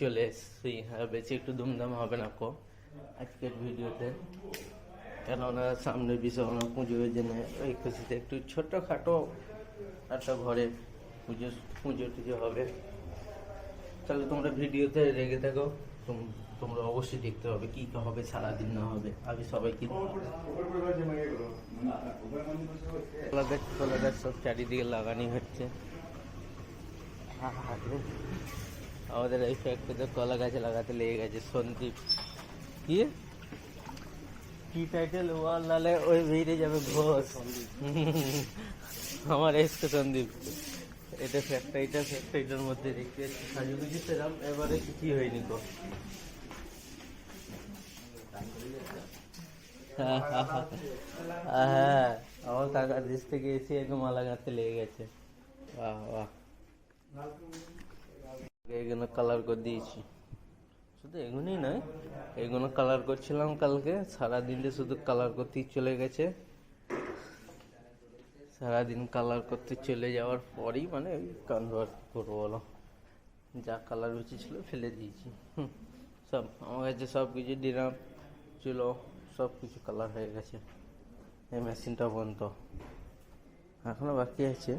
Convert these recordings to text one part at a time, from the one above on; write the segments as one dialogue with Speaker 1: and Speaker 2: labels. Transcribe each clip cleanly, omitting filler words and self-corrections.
Speaker 1: চলে এসেছি। বেশি একটু ধুমধাম হবে না কো আজকের ভিডিওতে, কেননা সামনে বিশ্বকর্মা পুজোর জন্য ওই খুশিতে একটু ছোট্টখাটো একটা ঘরে পুজো টুজো হবে। তাহলে তোমরা ভিডিওতে রেগে থাকো, তোমরা অবশ্যই দেখতে হবে কি হবে, সারাদিন না হবে। আমি সবাইকে কলা গাছ সব চারিদিকে লাগানি হচ্ছে। আমাদের এই ফ্যাক্টরিতে কলা গাছে লাগাতে লেগে গেছে। সন্দীপ কি টাইটেল ওয়াল নালে ওই বেরিয়ে যাবে ঘোষ। আমার এসছে সন্দীপ। এটা ফ্যাক্টরিটার মধ্যে দেখতে সাজুগুজি সেরাম, এবারে কিছুই হয়নি তো। হ্যাঁ, আমার কাকার দেশ থেকে এসে একদম মালা গাঁথতে লেগে গেছে। বাহ বাহ, এগুলো কালার করে দিয়েছি। শুধু এগুলোই নয়, এগুলো কালার করছিলাম কালকে সারাদিন, শুধু কালার করতেই চলে গেছে। সারাদিন কালার করতে চলে যাওয়ার পরই মানে ওই কানভার করবো বলো, যা কালার বেঁচে ছিল ফেলে দিয়েছি। সব আমার কাছে সব কিছু ড্রাম চুলো সব কিছু কালার হয়ে গেছে। এই মেশিনটা বন্ধ, এখনো বাকি আছে।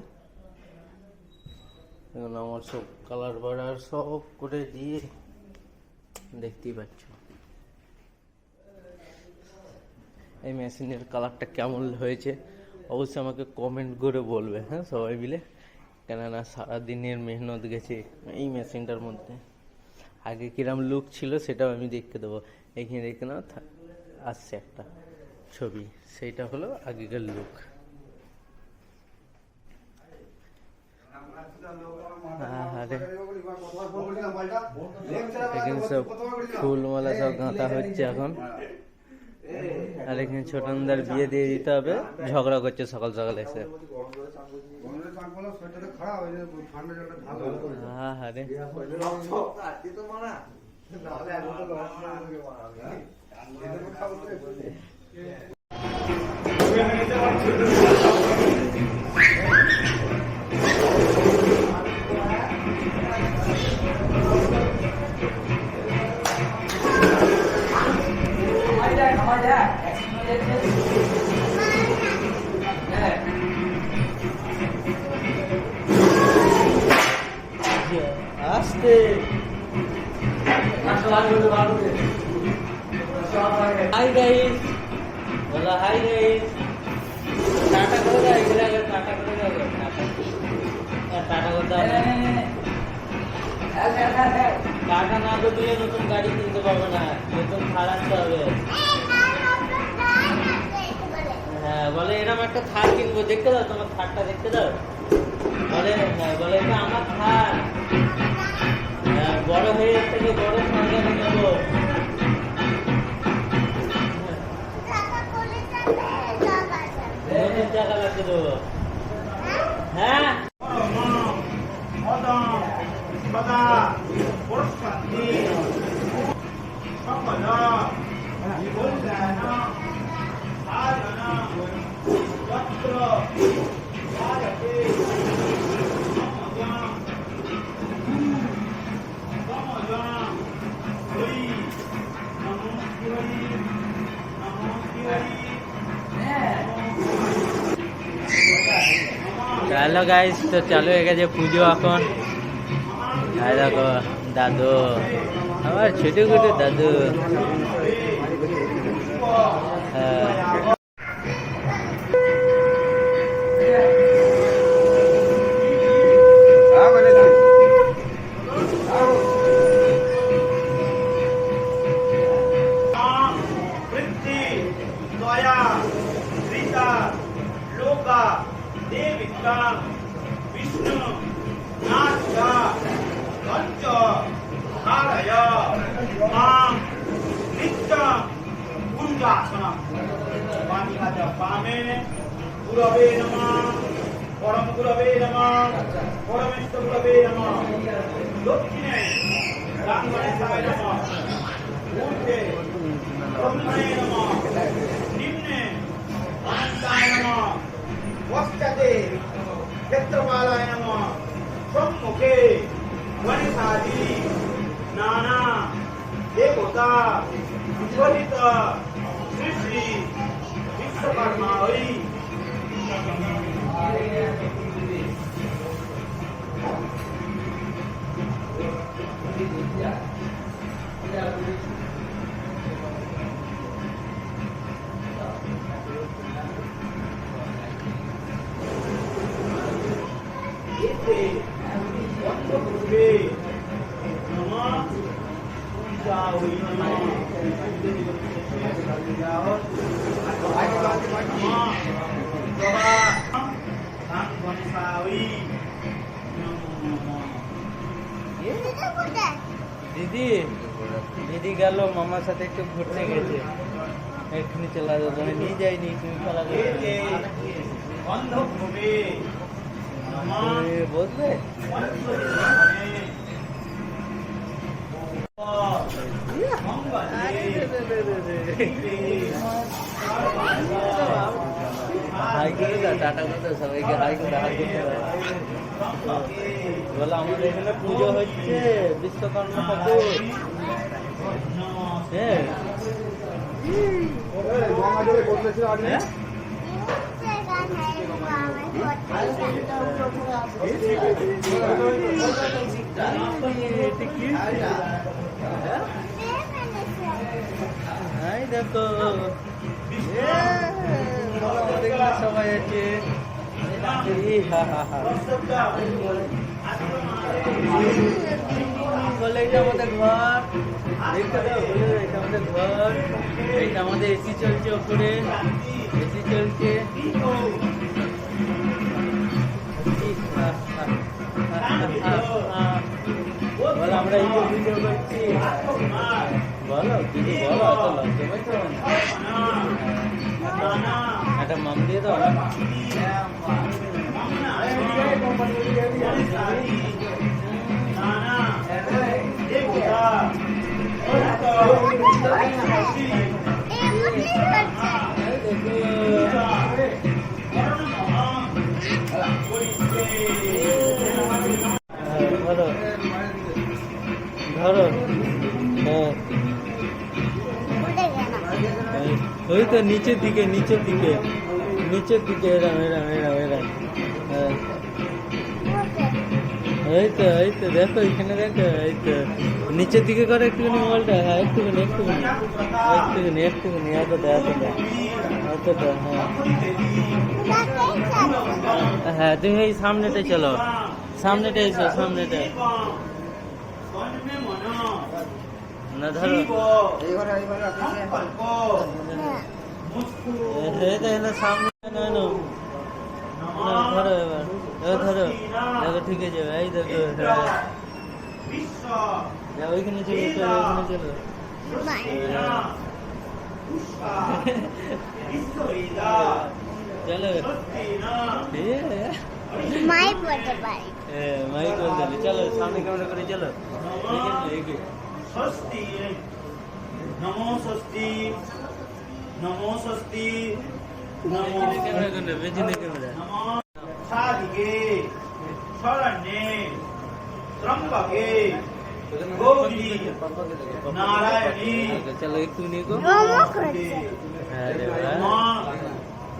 Speaker 1: এগুলো আমার সব কালার বাড়ার সব করে দিয়ে দেখতেই পাচ্ছ। এই মেশিনের কালারটা কেমন হয়েছে অবশ্যই আমাকে কমেন্ট করে বলবে, হ্যাঁ সবাই মিলে, কেননা সারাদিনের মেহনত গেছে এই মেশিনটার মধ্যে। আগে কিরম লুক ছিল সেটাও আমি দেখতে দেবো। এখানে দেখতে না আসছে একটা ছবি, সেইটা হলো আগেকার লুক। এখানে সব ফুলমালা সব গাঁথা হচ্ছে এখন। আর এখানে ছোটনদার বিয়ে দিয়ে দিতে হবে, ঝগড়া করছে সকাল সকাল এসে। আসতে হাই গাইস, বলো হাই গাইস। টাটা করে দাও, এগুলো আগে টাটা করে দাও। টাটা করে দাও। টাটা না দিলে নতুন গাড়ি কিনতে পারবে না, নতুন থার আনতে হবে। হ্যাঁ বলে এরকম একটা থার কিনবো, দেখতে দাও তোমার থারটা দেখতে দাও। বলে হ্যাঁ, বলে এটা আমার থার, বড় হয়ে যাচ্ছে, বড় সঙ্গে নেবো। নতুন টাকা লাগছে তো। হ্যাঁ চলো গাইস, তো চালু হয়ে গেছে পুজো এখন। দেখো দাদু, আমার ছোট ছোট দাদু।
Speaker 2: विष्णु नाट्य पंच धारय मां नित्य कुंजासनम पानिकाचा पामे गुरवे नमः परम गुरवे नमः परमेश्वर गुरवे नमः दक्षिणे रामगणेशाय नमः ऊर्ध्वे ब्रह्मणे नमः निम्ने अनंताय नमः पश्चाते क्षेत्रपालाय नमः सम्मुखे गणेशादि नाम देवता विश्वजित श्री श्री विश्वकर्मा हरि
Speaker 1: দিদি দিদি গেল মামার সাথে একটু ঘুরতে গেছে, এক্ষুনি চলে আসবে। তুমি নিয়ে যাইনি, তুমি খেলা করতে বসবে। হাই করে দাও, টাটা করে দাও সবাইকে, হাই করে হাই করতে বলো। আমাদের এখানে পুজো হচ্ছে বিশ্বকর্মা ঠাকুর। হ্যাঁ দেখো আমাদের এখানে সবাই আছে। বলে এটা আমাদের ঘর, দেখতে দাও, বলে এটা আমাদের ঘর, এটা আমাদের এসি চলছে, ওপরে এসি চলছে। বলো আমরা এই ভিডিও করছি, বলো দিদি বলো, অত লজ্জা পাইছো একটা মাম দিয়ে দাও। ধরো ধরো, হ্যাঁ ওই তো নিচের দিকে, নিচের দিকে, নিচের দিকে, এরাম এরাম এরাম এরাম। হ্যাঁ এই তো এই তো দেখো, এখানে দেখো, এই তো নিচের দিকে করে একটুখানি মোবাইলটা। হ্যাঁ একটুখানি একটুখানি একটুখানি একটুখানি, এতটা এতটা এতটা। হ্যাঁ হ্যাঁ তুমি এই সামনেটাই চলো, সামনেটা এসো, সামনেটা না ধরো। সামনে না ধরো, এবার ধরো, দেখো ঠিক আছে। এই দেখো, হ্যাঁ ওইখানে চলো, ওইখানে চলো। চলো মাইক বলতে পারি, মাইক বলতে পারি। চলো সামনে ক্যামেরা করে চলো।
Speaker 2: ষষ্ঠী নমো ষষ্ঠী নমো ষষ্ঠী নমো
Speaker 1: ক্যামেরা করলে বেজিনে ক্যামেরা।
Speaker 2: সাধিকে শরণ্যে ত্রম্বকে গৌরী নারায়ণী
Speaker 1: চলো একটু নিয়ে গো।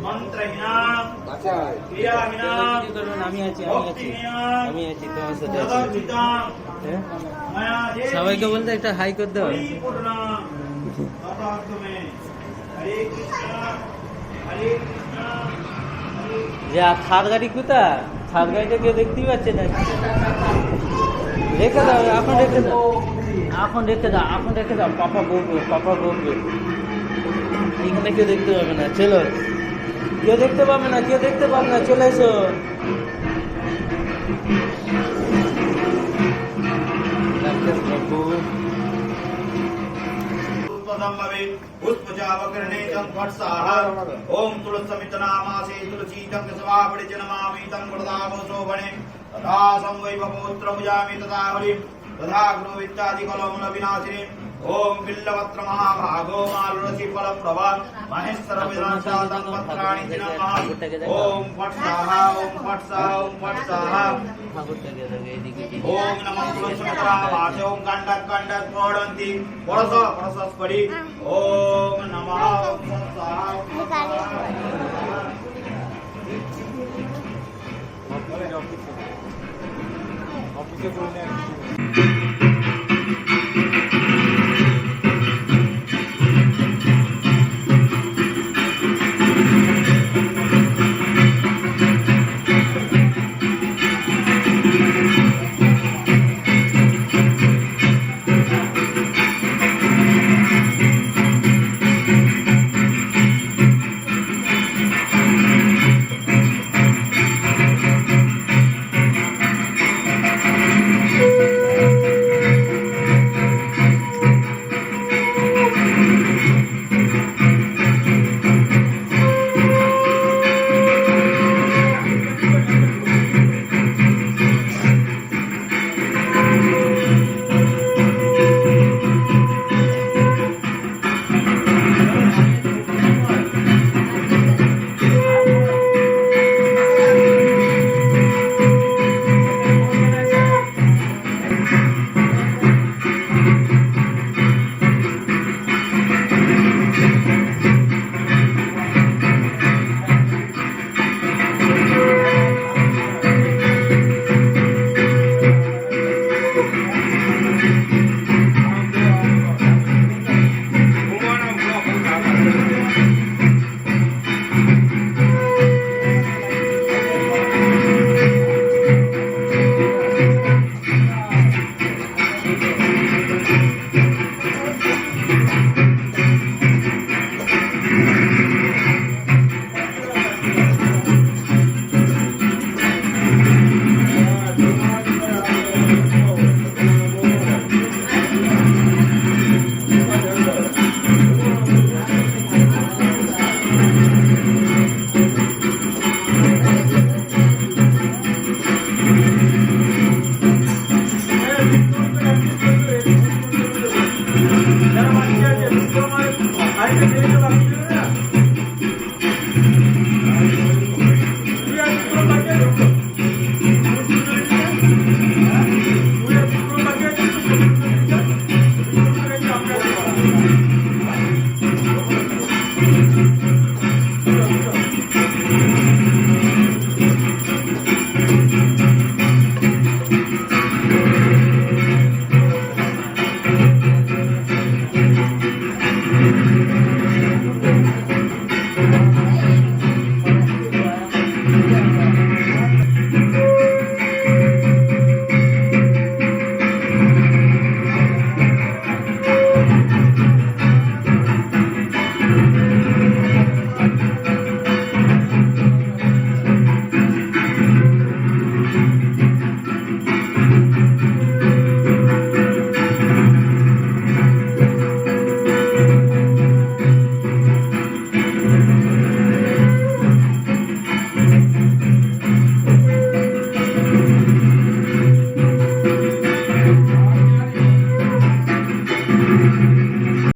Speaker 2: মন্ত্রহীনাম ক্রিয়াহীনাম
Speaker 1: আমি আছি, আমি আছি, আমি আছি তোমার সাথে আছি। সবাইকে বলতে একটা হাই করে দাও। যে থার গাড়ি কোথা, থার গাড়িটা কেউ দেখতেই পাচ্ছে না। রেখে দাও, এখন রেখে দাও, এখন রেখে দাও, এখন রেখে দাও। পাপা বলবে, পাপা বলবে। এখানে কেউ দেখতে পাবে না, চলো। কেউ দেখতে পাবে না, কেউ দেখতে পাবে না, চলে এসো।
Speaker 2: ओम तुलसमित नामासे तुलसीतं समापरिजनमामि तं वरदावो शोभने तथा संवै पौत्रमुजामि तथा हरिं तथा गुरुवित्तादि कलमुन विनाशिनीं ओम बिल्लपत्र महाभागो मारुषि फलप्रभा महेश्वर विराजातं पत्राणि नमः ओम फट स्वाहा ओम फट स्वाहा ओम फट स्वाहा ओम नमः पुरुषोत्तरा वाच ओम गंडक गंडक प्रोडन्ति परस परसस्परि ओम नमः ओम फट स्वाहा ओम फट स्वाहा
Speaker 3: Thank you.